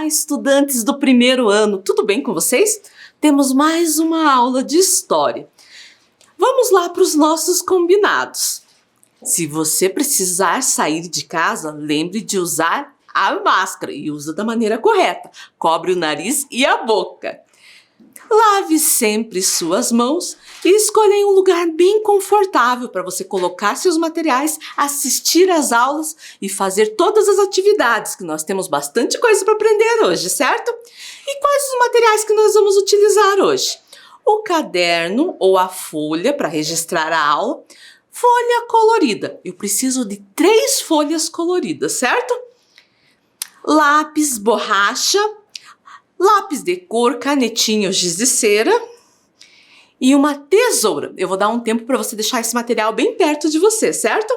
Olá, estudantes do primeiro ano, tudo bem com vocês? Temos mais uma aula de história. Vamos lá para os nossos combinados. Se você precisar sair de casa, lembre de usar a máscara e usa da maneira correta. Cobre o nariz e a boca. Lave sempre suas mãos e escolha um lugar bem confortável para você colocar seus materiais, assistir às aulas e fazer todas as atividades, que nós temos bastante coisa para aprender hoje, certo? E quais os materiais que nós vamos utilizar hoje? O caderno ou a folha para registrar a aula, folha colorida. Eu preciso de 3 folhas coloridas, certo? Lápis, borracha, lápis de cor, canetinha ou giz de cera e uma tesoura. Eu vou dar um tempo para você deixar esse material bem perto de você, certo?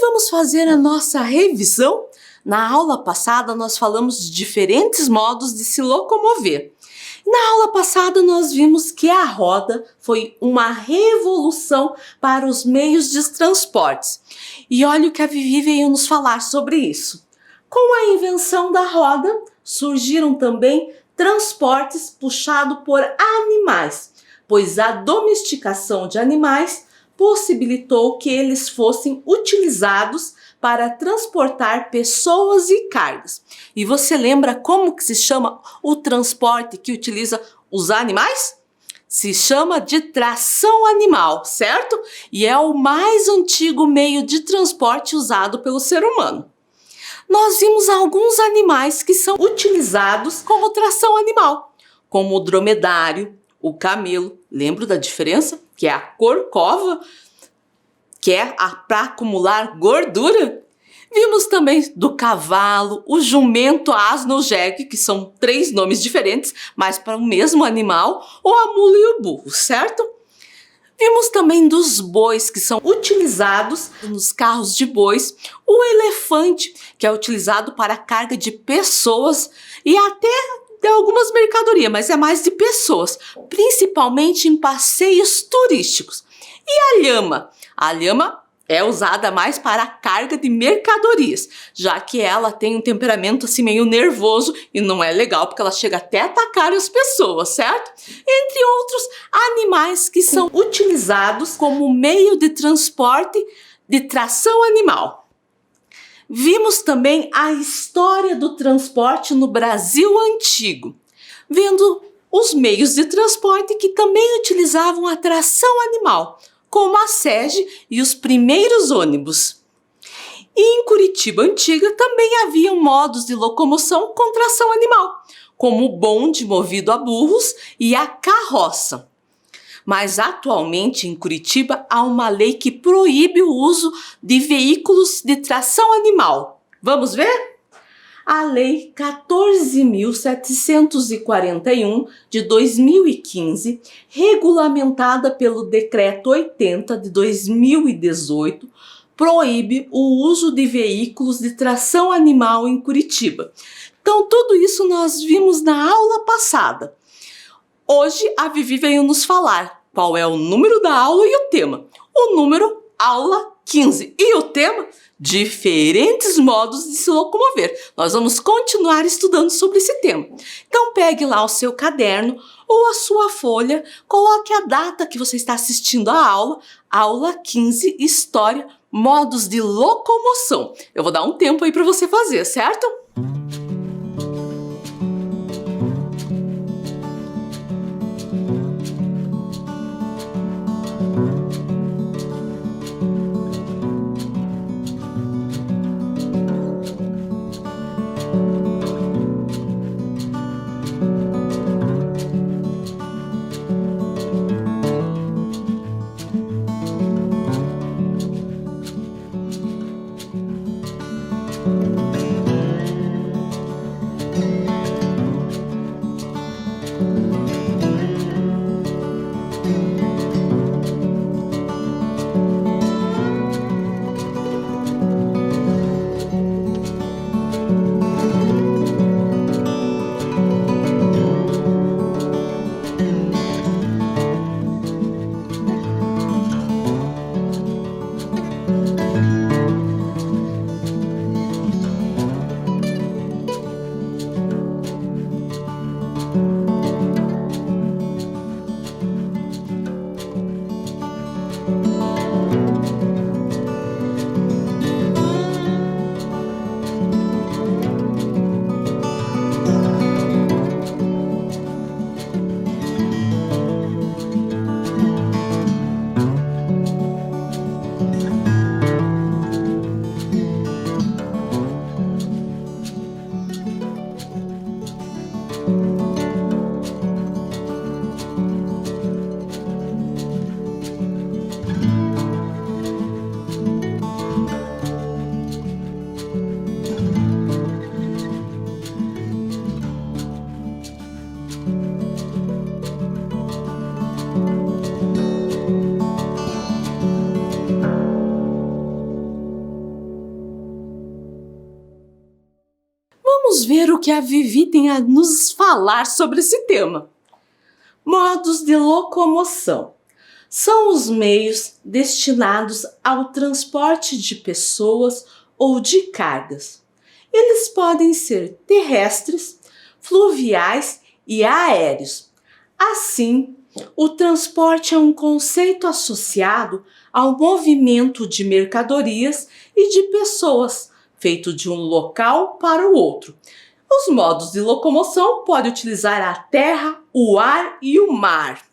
Vamos fazer a nossa revisão. Na aula passada nós falamos de diferentes modos de se locomover. Na aula passada nós vimos que a roda foi uma revolução para os meios de transportes. E olha o que a Vivi veio nos falar sobre isso. Com a invenção da roda, surgiram também transportes puxados por animais, pois a domesticação de animais possibilitou que eles fossem utilizados para transportar pessoas e cargas. E você lembra como que se chama o transporte que utiliza os animais? Se chama de tração animal, certo? E é o mais antigo meio de transporte usado pelo ser humano. Nós vimos alguns animais que são utilizados como tração animal, como o dromedário, o camelo. Lembra da diferença? Que é a corcova, que é para acumular gordura. Vimos também do cavalo, o jumento, a asno, o jegue, que são 3 nomes diferentes, mas para o mesmo animal, ou a mula e o burro, certo? Vimos também dos bois, que são utilizados nos carros de bois, o elefante, que é utilizado para carga de pessoas e até de algumas mercadorias, mas é mais de pessoas, principalmente em passeios turísticos. E a lhama? A lhama é usada mais para a carga de mercadorias, já que ela tem um temperamento assim meio nervoso e não é legal porque ela chega até a atacar as pessoas, certo? Entre outros animais que são utilizados como meio de transporte de tração animal. Vimos também a história do transporte no Brasil antigo, vendo os meios de transporte que também utilizavam a tração animal, como a sege e os primeiros ônibus. E em Curitiba antiga também haviam modos de locomoção com tração animal, como o bonde movido a burros e a carroça. Mas atualmente em Curitiba há uma lei que proíbe o uso de veículos de tração animal. Vamos ver? A Lei 14.741 de 2015, regulamentada pelo Decreto 80 de 2018, proíbe o uso de veículos de tração animal em Curitiba. Então, tudo isso nós vimos na aula passada. Hoje, a Vivi veio nos falar qual é o número da aula e o tema. O número, aula 15. E o tema, diferentes modos de se locomover. Nós vamos continuar estudando sobre esse tema. Então, pegue lá o seu caderno ou a sua folha, coloque a data que você está assistindo a aula 15, História, modos de locomoção. Eu vou dar um tempo aí para você fazer, certo? Vamos ver o que a Vivi tem a nos falar sobre esse tema. Modos de locomoção são os meios destinados ao transporte de pessoas ou de cargas. Eles podem ser terrestres, fluviais e aéreos. Assim, o transporte é um conceito associado ao movimento de mercadorias e de pessoas, feito de um local para o outro. Os modos de locomoção podem utilizar a terra, o ar e o mar.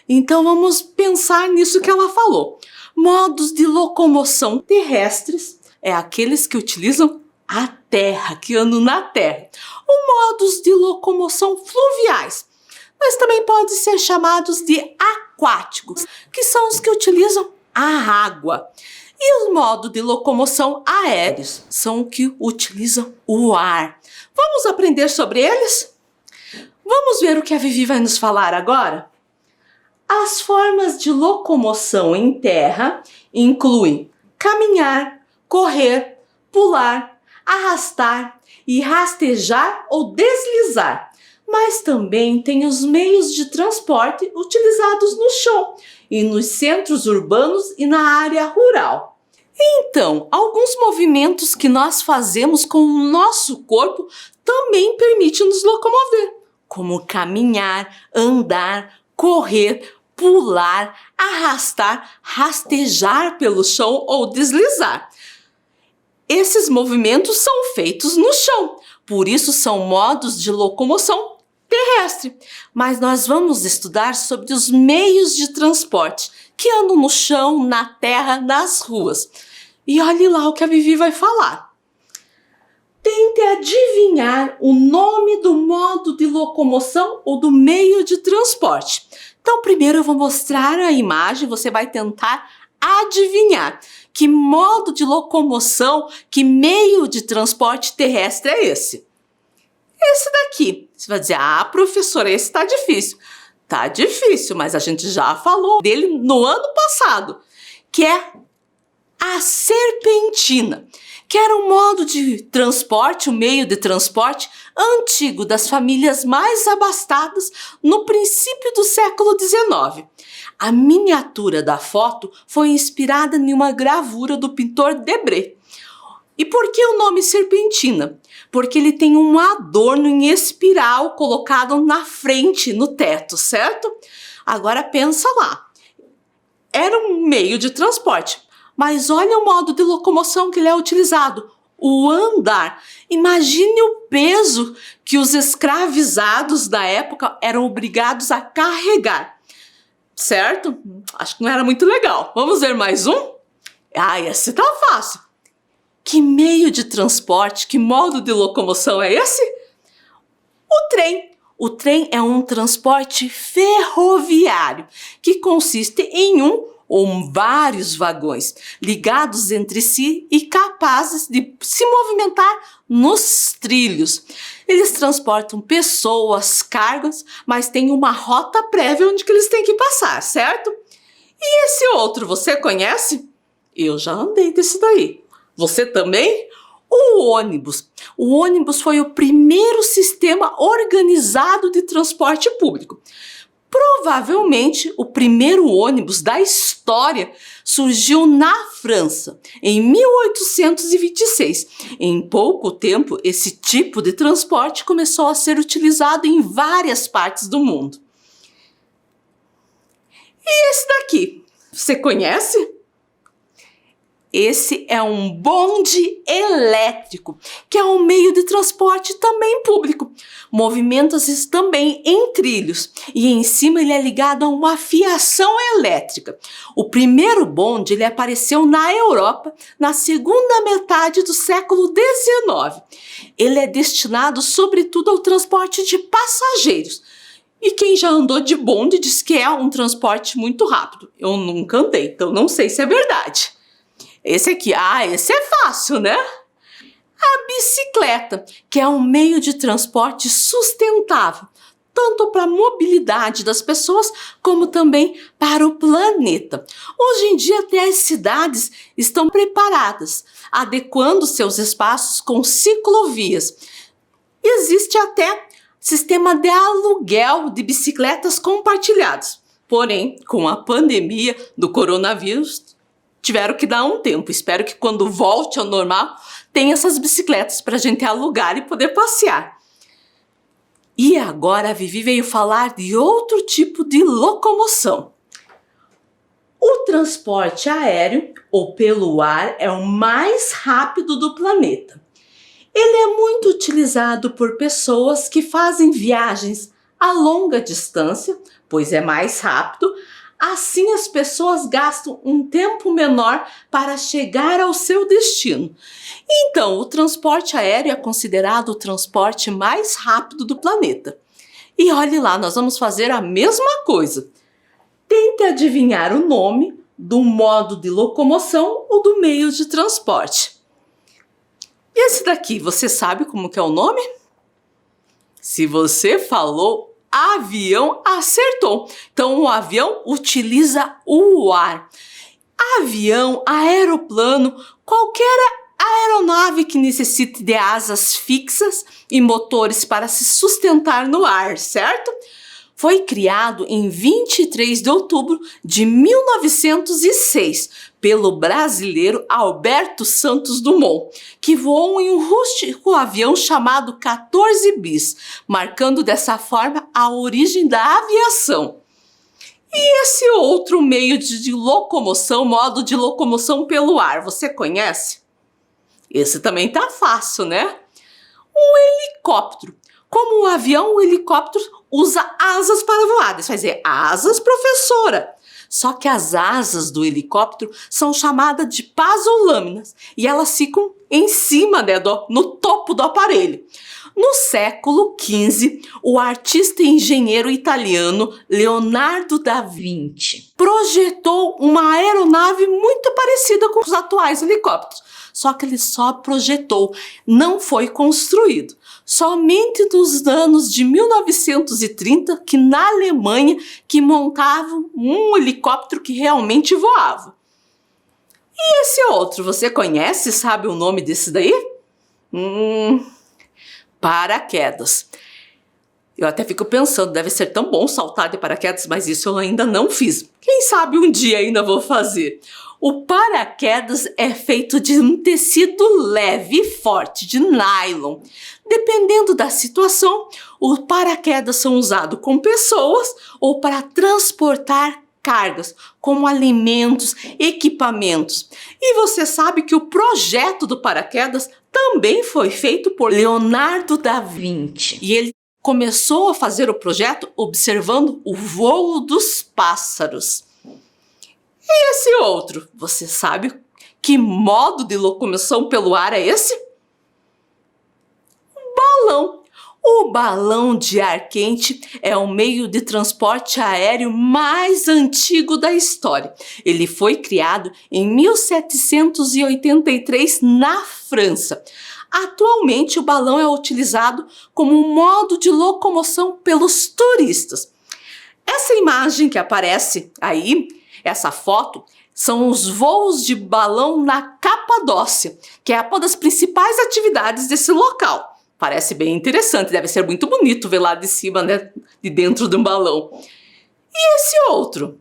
Então vamos pensar nisso que ela falou. Modos de locomoção terrestres é aqueles que utilizam a terra, que andam na terra. Os modos de locomoção fluviais, mas também podem ser chamados de aquáticos, que são os que utilizam a água. E os modos de locomoção aéreos são os que utilizam o ar. Vamos aprender sobre eles? Vamos ver o que a Vivi vai nos falar agora? As formas de locomoção em terra incluem caminhar, correr, pular, arrastar e rastejar ou deslizar. Mas também tem os meios de transporte utilizados no chão e nos centros urbanos e na área rural. Então, alguns movimentos que nós fazemos com o nosso corpo também permitem nos locomover, como caminhar, andar, correr, pular, arrastar, rastejar pelo chão ou deslizar. Esses movimentos são feitos no chão, por isso são modos de locomoção terrestre. Mas nós vamos estudar sobre os meios de transporte que andam no chão, na terra, nas ruas. E olhe lá o que a Vivi vai falar. Tente adivinhar o nome do modo de locomoção ou do meio de transporte. Então, primeiro eu vou mostrar a imagem, você vai tentar adivinhar que modo de locomoção, que meio de transporte terrestre é esse. Esse daqui. Você vai dizer, professora, esse tá difícil. Tá difícil, mas a gente já falou dele no ano passado, que é a serpentina, que era um modo de transporte, um meio de transporte antigo das famílias mais abastadas no princípio do século XIX. A miniatura da foto foi inspirada em uma gravura do pintor Debré. E por que o nome serpentina? Porque ele tem um adorno em espiral colocado na frente, no teto, certo? Agora pensa lá. Era um meio de transporte, mas olha o modo de locomoção que ele é utilizado, o andar. Imagine o peso que os escravizados da época eram obrigados a carregar, certo? Acho que não era muito legal. Vamos ver mais um? Esse tá fácil. Que meio de transporte, que modo de locomoção é esse? O trem. O trem é um transporte ferroviário que consiste em um ou vários vagões ligados entre si e capazes de se movimentar nos trilhos. Eles transportam pessoas, cargas, mas tem uma rota prévia onde que eles têm que passar, certo? E esse outro, você conhece? Eu já andei desse daí. Você também? O ônibus. O ônibus foi o primeiro sistema organizado de transporte público. Provavelmente, o primeiro ônibus da história surgiu na França, em 1826. Em pouco tempo, esse tipo de transporte começou a ser utilizado em várias partes do mundo. E esse daqui, você conhece? Esse é um bonde elétrico, que é um meio de transporte também público. Movimenta-se também em trilhos e em cima ele é ligado a uma fiação elétrica. O primeiro bonde ele apareceu na Europa na segunda metade do século XIX. Ele é destinado sobretudo ao transporte de passageiros. E quem já andou de bonde diz que é um transporte muito rápido. Eu nunca andei, então não sei se é verdade. Esse aqui, esse é fácil, né? A bicicleta, que é um meio de transporte sustentável, tanto para a mobilidade das pessoas, como também para o planeta. Hoje em dia, até as cidades estão preparadas, adequando seus espaços com ciclovias. Existe até sistema de aluguel de bicicletas compartilhadas. Porém, com a pandemia do coronavírus, tiveram que dar um tempo. Espero que quando volte ao normal, tenha essas bicicletas para a gente alugar e poder passear. E agora a Vivi veio falar de outro tipo de locomoção. O transporte aéreo, ou pelo ar, é o mais rápido do planeta. Ele é muito utilizado por pessoas que fazem viagens a longa distância, pois é mais rápido. Assim, as pessoas gastam um tempo menor para chegar ao seu destino. Então, o transporte aéreo é considerado o transporte mais rápido do planeta. E olhe lá, nós vamos fazer a mesma coisa. Tente adivinhar o nome do modo de locomoção ou do meio de transporte. E esse daqui, você sabe como que é o nome? Se você falou avião, acertou. Então, o avião utiliza o ar. Avião, aeroplano, qualquer aeronave que necessite de asas fixas e motores para se sustentar no ar, certo? Foi criado em 23 de outubro de 1906 pelo brasileiro Alberto Santos Dumont, que voou em um rústico avião chamado 14 bis, marcando dessa forma a origem da aviação. E esse outro meio de locomoção, modo de locomoção pelo ar, você conhece? Esse também tá fácil, né? Um helicóptero. Como o avião, o helicóptero usa asas para voar. Isso vai dizer, asas, professora. Só que as asas do helicóptero são chamadas de pasolâminas e elas ficam em cima, né, no topo do aparelho. No século XV, o artista e engenheiro italiano Leonardo da Vinci projetou uma aeronave muito parecida com os atuais helicópteros. Só que ele só projetou, não foi construído. Somente nos anos de 1930, que na Alemanha, que montavam um helicóptero que realmente voava. E esse outro, você conhece, sabe o nome desse daí? Paraquedas. Eu até fico pensando, deve ser tão bom saltar de paraquedas, mas isso eu ainda não fiz. Quem sabe um dia ainda vou fazer. O paraquedas é feito de um tecido leve e forte, de nylon. Dependendo da situação, os paraquedas são usados com pessoas ou para transportar cargas, como alimentos, equipamentos. E você sabe que o projeto do paraquedas também foi feito por Leonardo da Vinci. E ele começou a fazer o projeto observando o voo dos pássaros. E esse outro, você sabe que modo de locomoção pelo ar é esse? Um balão. O balão de ar quente é o meio de transporte aéreo mais antigo da história. Ele foi criado em 1783 na França. Atualmente, o balão é utilizado como um modo de locomoção pelos turistas. Essa imagem que aparece aí, essa foto, são os voos de balão na Capadócia, que é uma das principais atividades desse local. Parece bem interessante, deve ser muito bonito ver lá de cima, né, de dentro de um balão. E esse outro?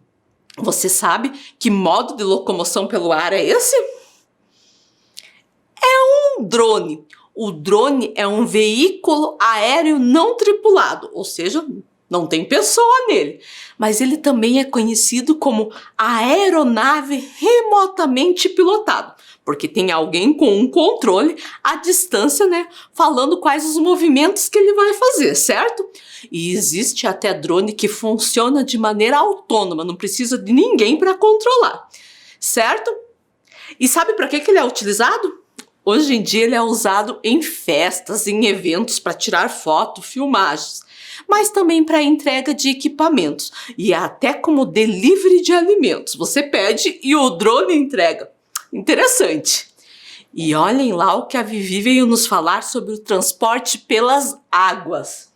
Você sabe que modo de locomoção pelo ar é esse? É um drone. O drone é um veículo aéreo não tripulado, ou seja, não tem pessoa nele, mas ele também é conhecido como aeronave remotamente pilotada, porque tem alguém com um controle à distância, né, falando quais os movimentos que ele vai fazer, certo? E existe até drone que funciona de maneira autônoma, não precisa de ninguém para controlar, certo? E sabe para que ele é utilizado? Hoje em dia ele é usado em festas, em eventos para tirar foto, filmagens, mas também para entrega de equipamentos e até como delivery de alimentos. Você pede e o drone entrega. Interessante. E olhem lá o que a Vivi veio nos falar sobre o transporte pelas águas.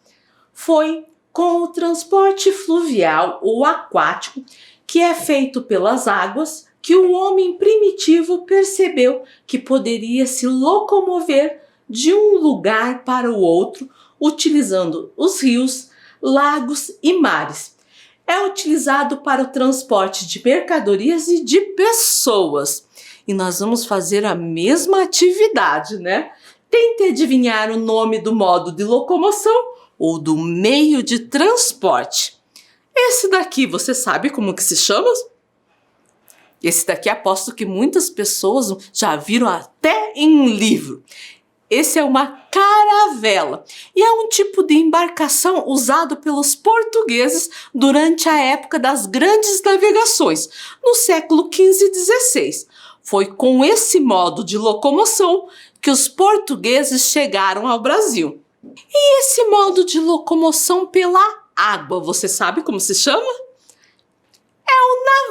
Foi com o transporte fluvial ou aquático, que é feito pelas águas, que o homem primitivo percebeu que poderia se locomover de um lugar para o outro, utilizando os rios, lagos e mares. É utilizado para o transporte de mercadorias e de pessoas. E nós vamos fazer a mesma atividade, né? Tente adivinhar o nome do modo de locomoção ou do meio de transporte. Esse daqui, você sabe como que se chama? Esse daqui aposto que muitas pessoas já viram até em um livro. Esse é uma caravela e é um tipo de embarcação usado pelos portugueses durante a época das grandes navegações, no século XV e XVI. Foi com esse modo de locomoção que os portugueses chegaram ao Brasil. E esse modo de locomoção pela água, você sabe como se chama?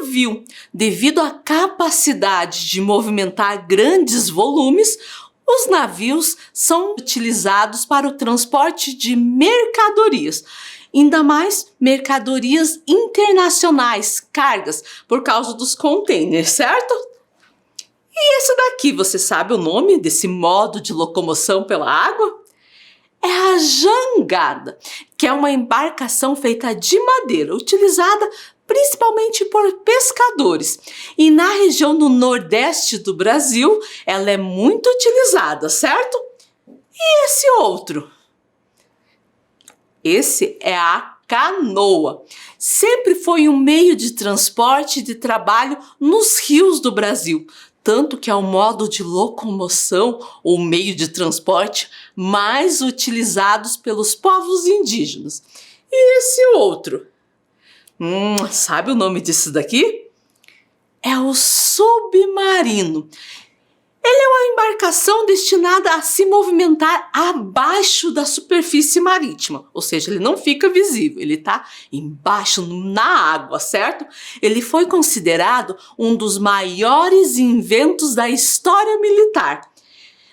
Navio. Devido à capacidade de movimentar grandes volumes, os navios são utilizados para o transporte de mercadorias, ainda mais mercadorias internacionais, cargas, por causa dos containers, certo? E esse daqui, você sabe o nome desse modo de locomoção pela água? É a jangada, que é uma embarcação feita de madeira, utilizada principalmente por pescadores. E na região do Nordeste do Brasil, ela é muito utilizada, certo? E esse outro? Esse é a canoa. Sempre foi um meio de transporte e de trabalho nos rios do Brasil, tanto que é o modo de locomoção ou meio de transporte mais utilizados pelos povos indígenas. E esse outro? Sabe o nome disso daqui? É o submarino. Ele é uma embarcação destinada a se movimentar abaixo da superfície marítima, ou seja, ele não fica visível, ele está embaixo na água, certo? Ele foi considerado um dos maiores inventos da história militar.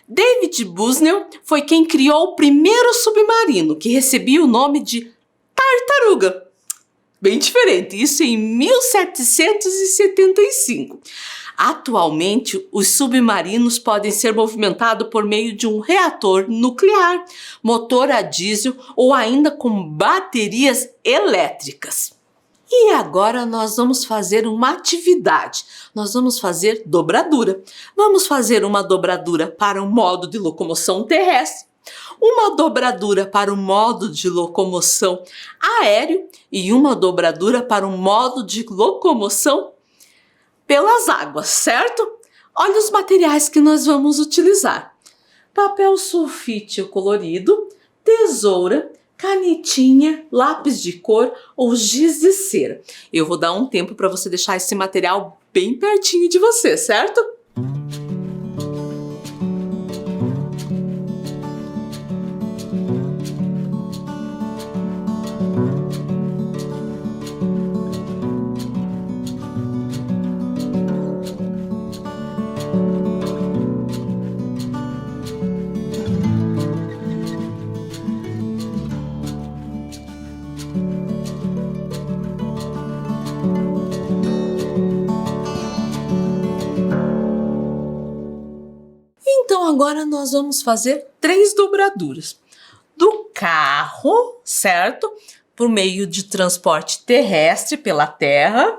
David Bushnell foi quem criou o primeiro submarino, que recebia o nome de Tartaruga. Bem diferente, isso em 1775. Atualmente, os submarinos podem ser movimentados por meio de um reator nuclear, motor a diesel ou ainda com baterias elétricas. E agora nós vamos fazer uma atividade. Nós vamos fazer dobradura. Vamos fazer uma dobradura para o modo de locomoção terrestre, uma dobradura para o modo de locomoção aéreo e uma dobradura para o modo de locomoção pelas águas, certo? Olha os materiais que nós vamos utilizar: papel sulfite colorido, tesoura, canetinha, lápis de cor ou giz de cera. Eu vou dar um tempo para você deixar esse material bem pertinho de você, certo? Então agora nós vamos fazer 3 dobraduras. Do carro, certo? Por meio de transporte terrestre pela terra.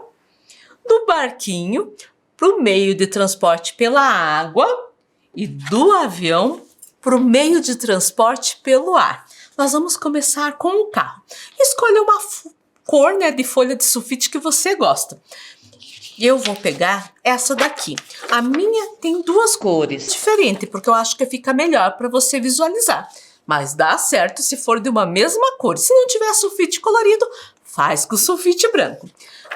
Do barquinho, por meio de transporte pela água. E do avião, por meio de transporte pelo ar. Nós vamos começar com o carro. Escolha uma cor, de folha de sulfite que você gosta. Eu vou pegar essa daqui. A minha tem 2 cores diferentes, porque eu acho que fica melhor para você visualizar. Mas dá certo se for de uma mesma cor. Se não tiver sulfite colorido, faz com sulfite branco.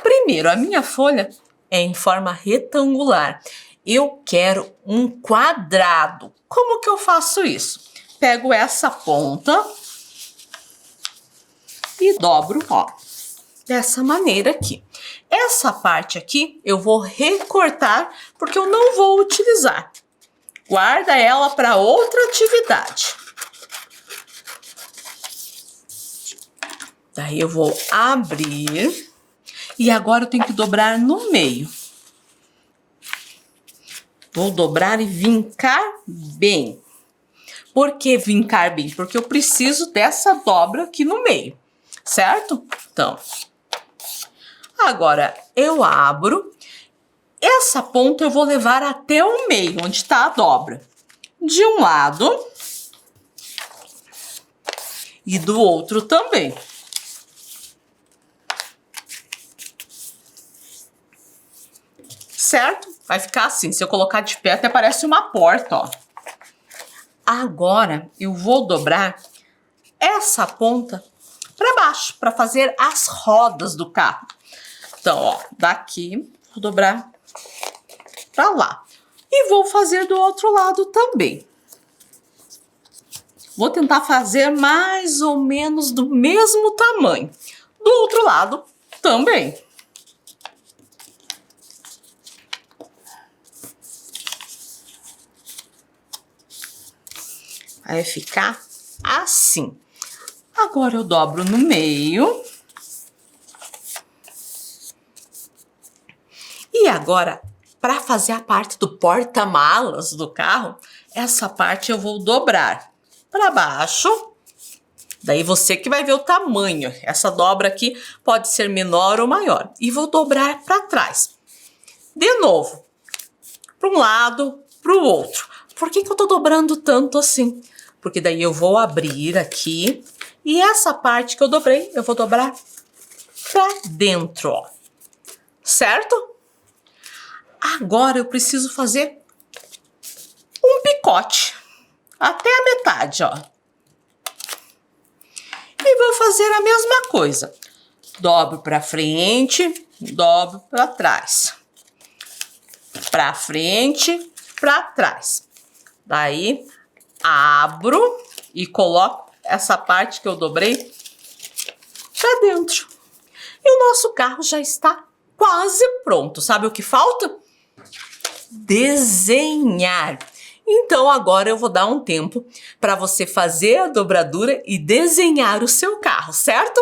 Primeiro, a minha folha é em forma retangular. Eu quero um quadrado. Como que eu faço isso? Pego essa ponta e dobro, dessa maneira aqui. Essa parte aqui eu vou recortar porque eu não vou utilizar. Guarda ela para outra atividade. Daí eu vou abrir e agora eu tenho que dobrar no meio. Vou dobrar e vincar bem. Por que vincar bem? Porque eu preciso dessa dobra aqui no meio, certo? Então, agora eu abro. Essa ponta eu vou levar até o meio, onde está a dobra. De um lado e do outro também. Certo? Vai ficar assim. Se eu colocar de pé, até parece uma porta, Agora eu vou dobrar essa ponta para baixo, para fazer as rodas do carro. Então, daqui vou dobrar para lá. E vou fazer do outro lado também. Vou tentar fazer mais ou menos do mesmo tamanho. Do outro lado também. Vai ficar assim. Agora eu dobro no meio. E agora, para fazer a parte do porta-malas do carro, essa parte eu vou dobrar para baixo. Daí você que vai ver o tamanho. Essa dobra aqui pode ser menor ou maior. E vou dobrar para trás. De novo, para um lado, para o outro. Por que eu tô dobrando tanto assim? Porque daí eu vou abrir aqui e essa parte que eu dobrei, eu vou dobrar para dentro, certo? Agora eu preciso fazer um picote até a metade, E vou fazer a mesma coisa. Dobro para frente, dobro para trás. Para frente, para trás. Daí, abro e coloco essa parte que eu dobrei para dentro. E o nosso carro já está quase pronto. Sabe o que falta? Desenhar. Então agora eu vou dar um tempo para você fazer a dobradura e desenhar o seu carro, certo?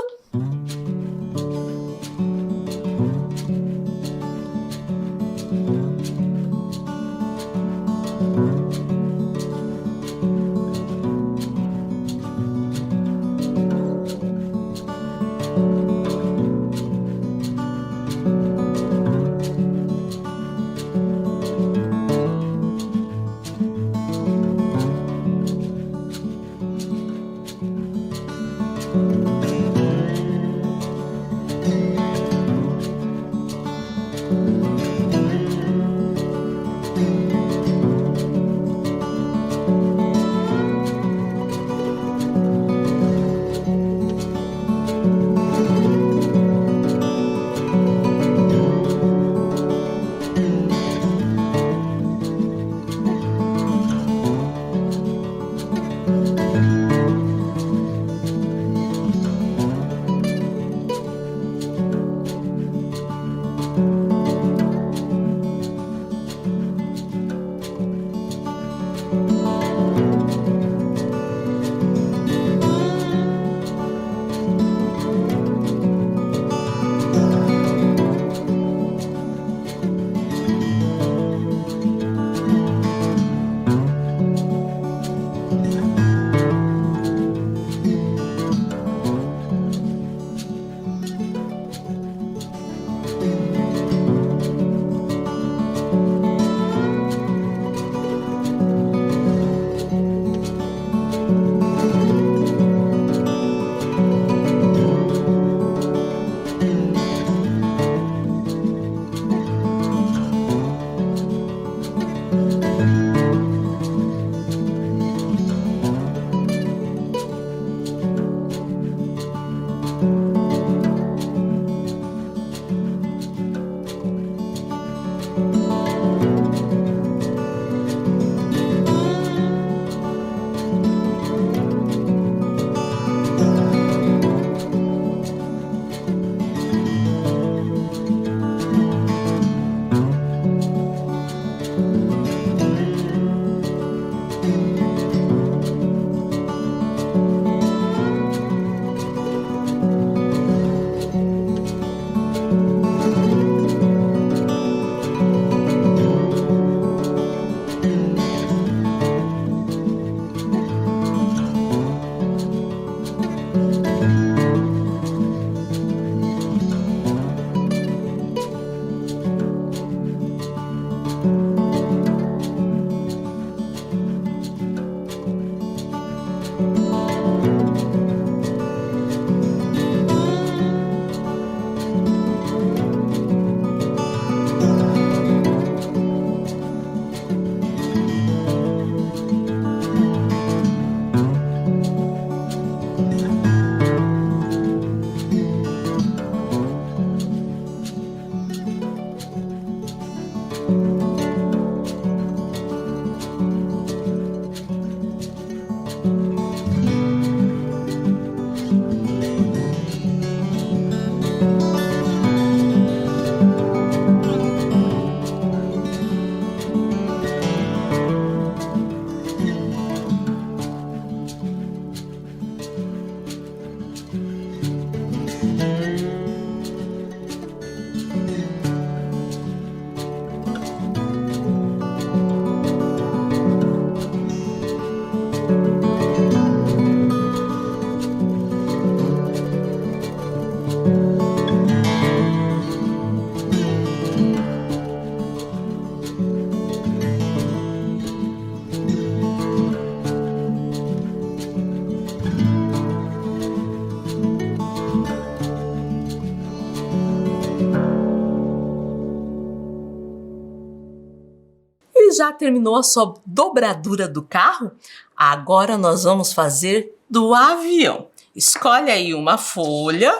Já terminou a sua dobradura do carro? Agora nós vamos fazer do avião. Escolhe aí uma folha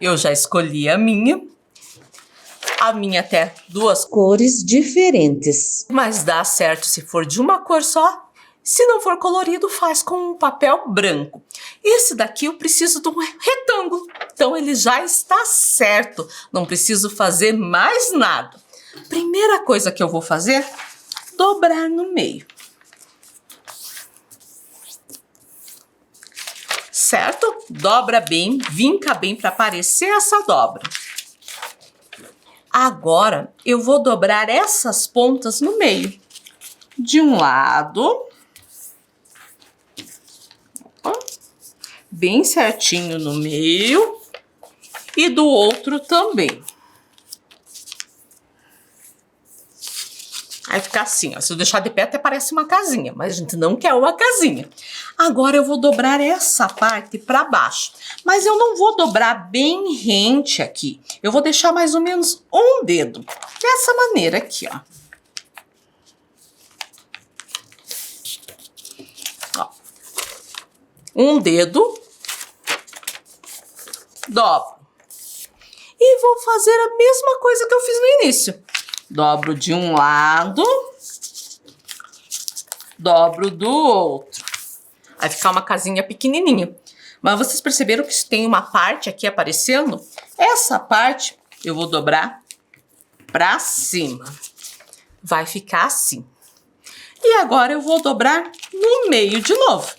Eu já escolhi a minha. A minha até duas cores diferentes. Mas dá certo se for de uma cor só. Se não for colorido, faz com um papel branco. Esse daqui eu preciso de um retângulo. Então ele já está certo. Não preciso fazer mais nada. Primeira coisa que eu vou fazer, dobrar no meio. Certo? Dobra bem, vinca bem para aparecer essa dobra. Agora eu vou dobrar essas pontas no meio. De um lado, bem certinho no meio, e do outro também. Aí fica assim, ó. Se eu deixar de pé até parece uma casinha, mas a gente não quer uma casinha. Agora eu vou dobrar essa parte para baixo, mas eu não vou dobrar bem rente aqui. Eu vou deixar mais ou menos um dedo, dessa maneira aqui, ó. Ó. Um dedo, dobro. E vou fazer a mesma coisa que eu fiz no início. Dobro de um lado, dobro do outro. Vai ficar uma casinha pequenininha. Mas vocês perceberam que tem uma parte aqui aparecendo? Essa parte eu vou dobrar pra cima. Vai ficar assim. E agora eu vou dobrar no meio de novo.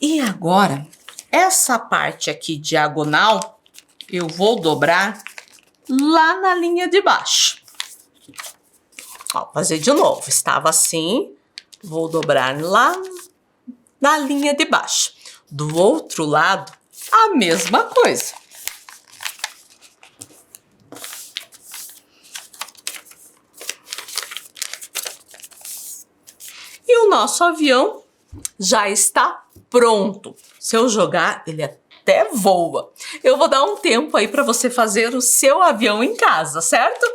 E agora, essa parte aqui diagonal, eu vou dobrar lá na linha de baixo. Ó, fazer de novo. Estava assim, vou dobrar lá na linha de baixo. Do outro lado, a mesma coisa. E o nosso avião já está pronto. Se eu jogar, ele até voa. Eu vou dar um tempo aí para você fazer o seu avião em casa, certo?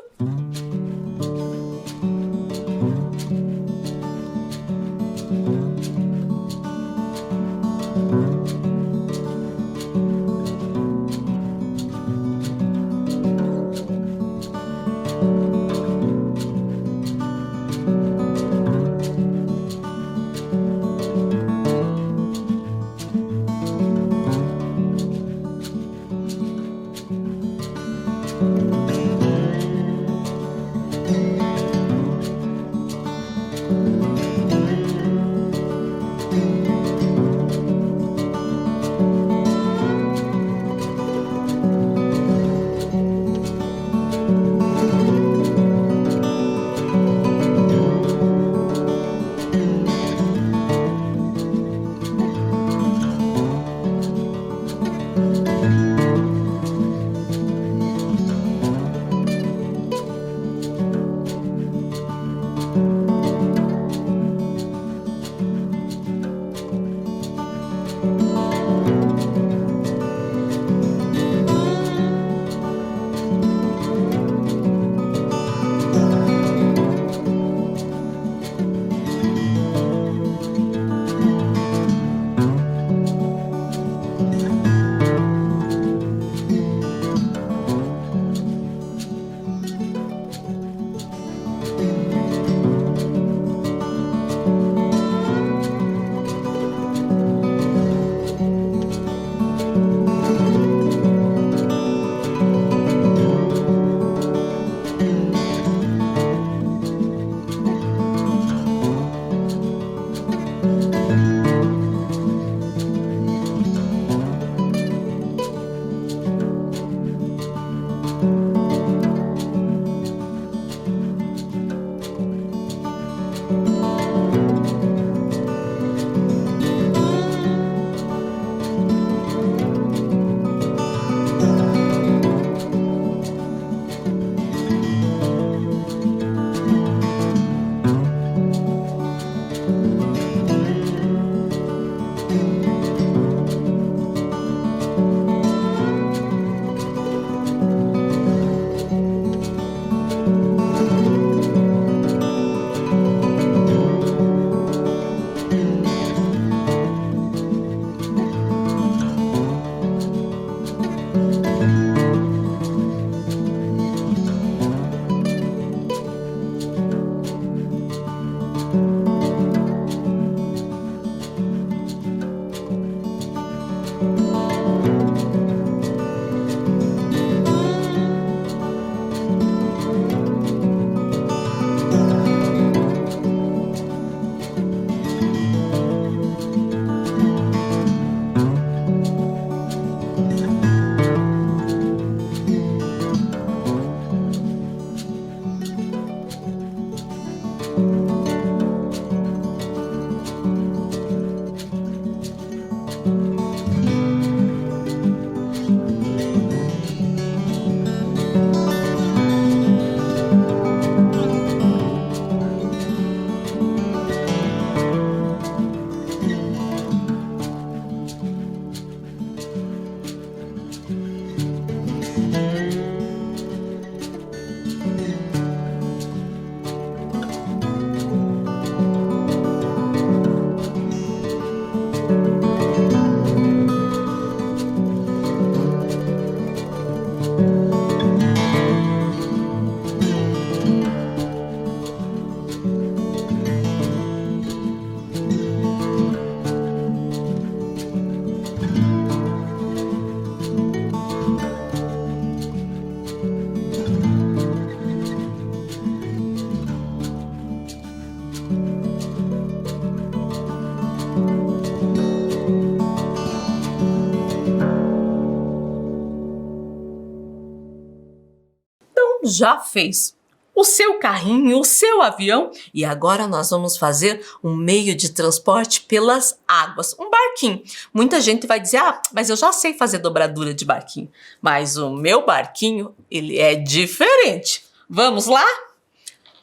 já fez o seu carrinho, o seu avião, e agora nós vamos fazer um meio de transporte pelas águas, um barquinho. Muita gente vai dizer, mas eu já sei fazer dobradura de barquinho, mas o meu barquinho, ele é diferente. Vamos lá?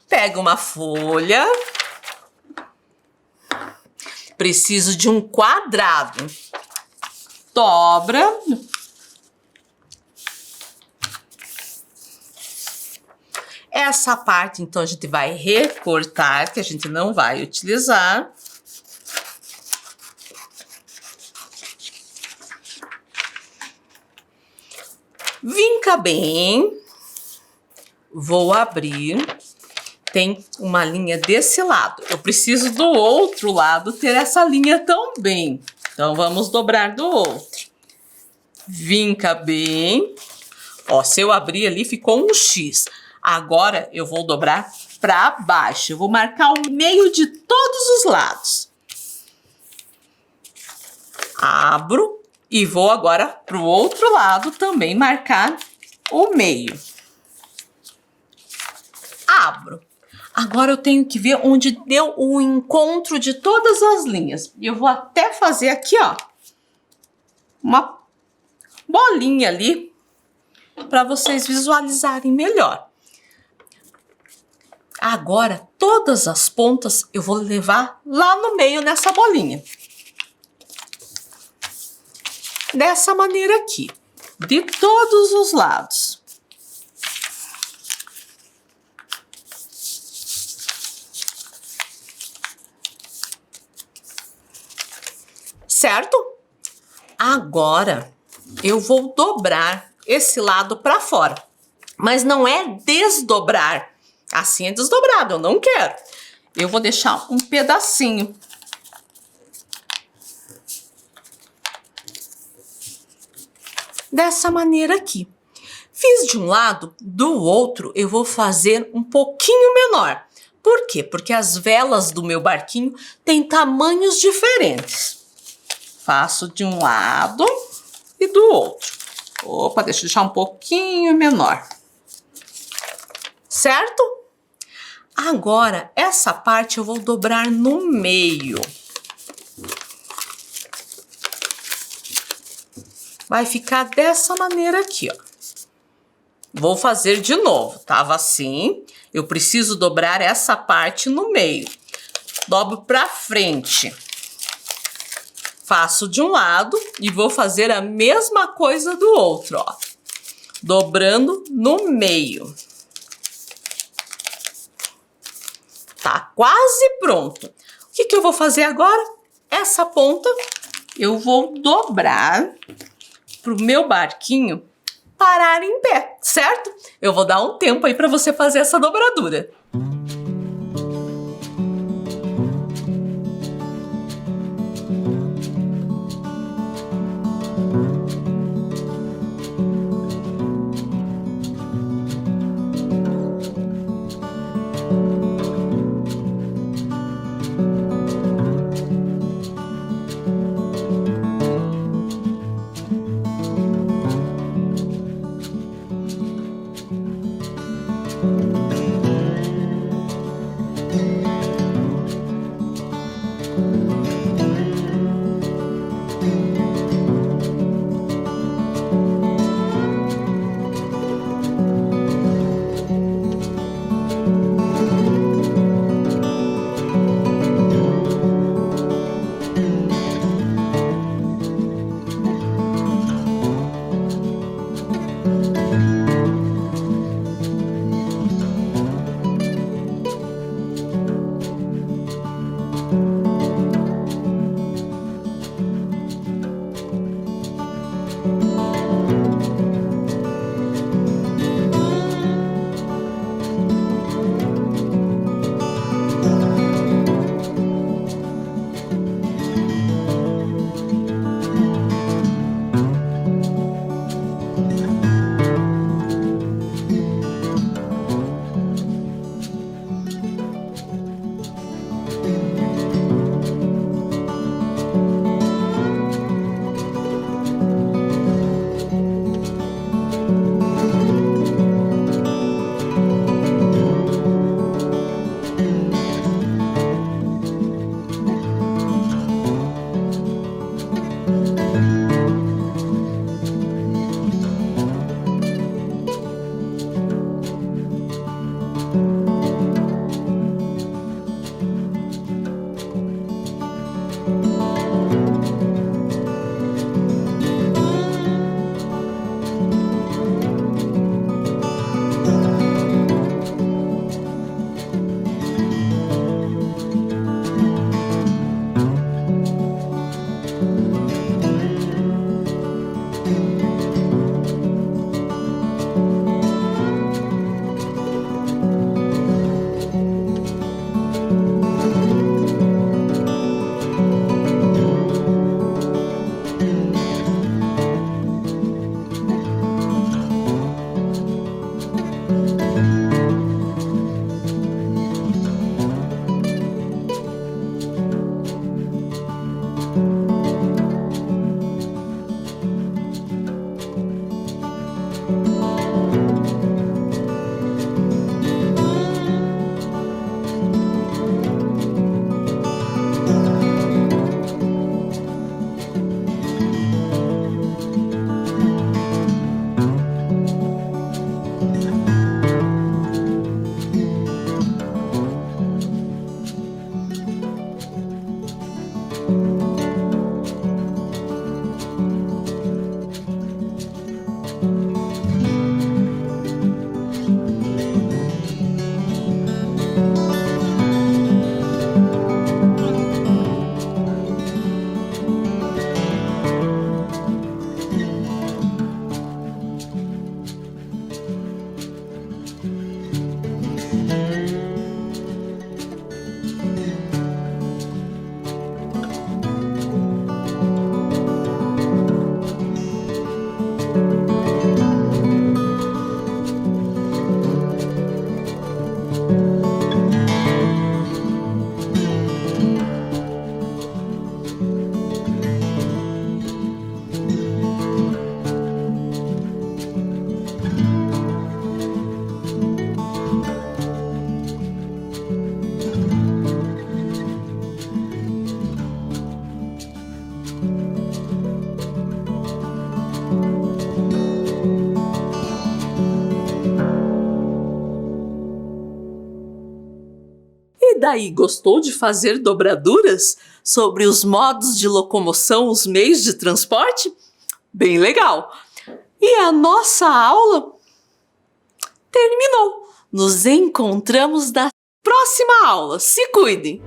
Pega uma folha, preciso de um quadrado, dobra, essa parte, então, a gente vai recortar, que a gente não vai utilizar. Vinca bem. Vou abrir. Tem uma linha desse lado. Eu preciso do outro lado ter essa linha também. Então, vamos dobrar do outro. Vinca bem. Ó, se eu abrir ali, ficou um X. Agora, eu vou dobrar para baixo. Eu vou marcar o meio de todos os lados. Abro e vou agora para o outro lado também marcar o meio. Abro. Agora eu tenho que ver onde deu o encontro de todas as linhas. E eu vou até fazer aqui, ó, uma bolinha ali para vocês visualizarem melhor. Agora, todas as pontas eu vou levar lá no meio nessa bolinha. Dessa maneira aqui, de todos os lados. Certo? Agora, eu vou dobrar esse lado para fora. Mas não é desdobrar. Assim é desdobrado, eu não quero. Eu vou deixar um pedacinho. Dessa maneira aqui. Fiz de um lado, do outro eu vou fazer um pouquinho menor. Por quê? Porque as velas do meu barquinho têm tamanhos diferentes. Faço de um lado e do outro. Opa, deixa eu deixar um pouquinho menor. Certo? Agora, essa parte eu vou dobrar no meio. Vai ficar dessa maneira aqui, ó. Vou fazer de novo. Tava assim. Eu preciso dobrar essa parte no meio. Dobro pra frente. Faço de um lado e vou fazer a mesma coisa do outro, ó. Dobrando no meio. Tá quase pronto. O que que eu vou fazer agora? Essa ponta eu vou dobrar pro meu barquinho parar em pé, certo? Eu vou dar um tempo aí para você fazer essa dobradura. E daí, gostou de fazer dobraduras sobre os modos de locomoção, os meios de transporte? Bem legal! E a nossa aula terminou. Nos encontramos na próxima aula. Se cuidem!